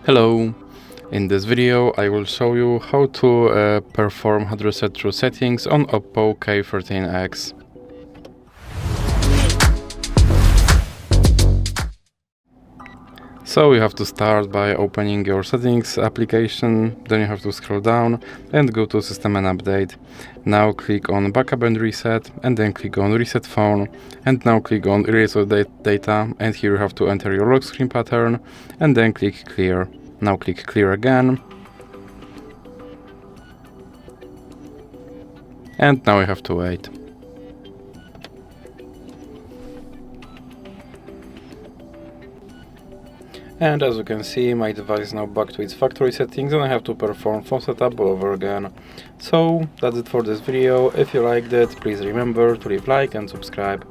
Hello! In this video I will show you how to perform hard reset through settings on OPPO K13x. So you have to start by opening your settings application, then you have to scroll down and go to system and update. Now click on backup and reset, and then click on reset phone, and now click on erase all data, and here you have to enter your lock screen pattern and then click clear. Now click clear again, and now you have to wait. And as you can see, my device is now back to its factory settings and I have to perform phone setup all over again. So that's it for this video. If you liked it, please remember to leave a like and subscribe.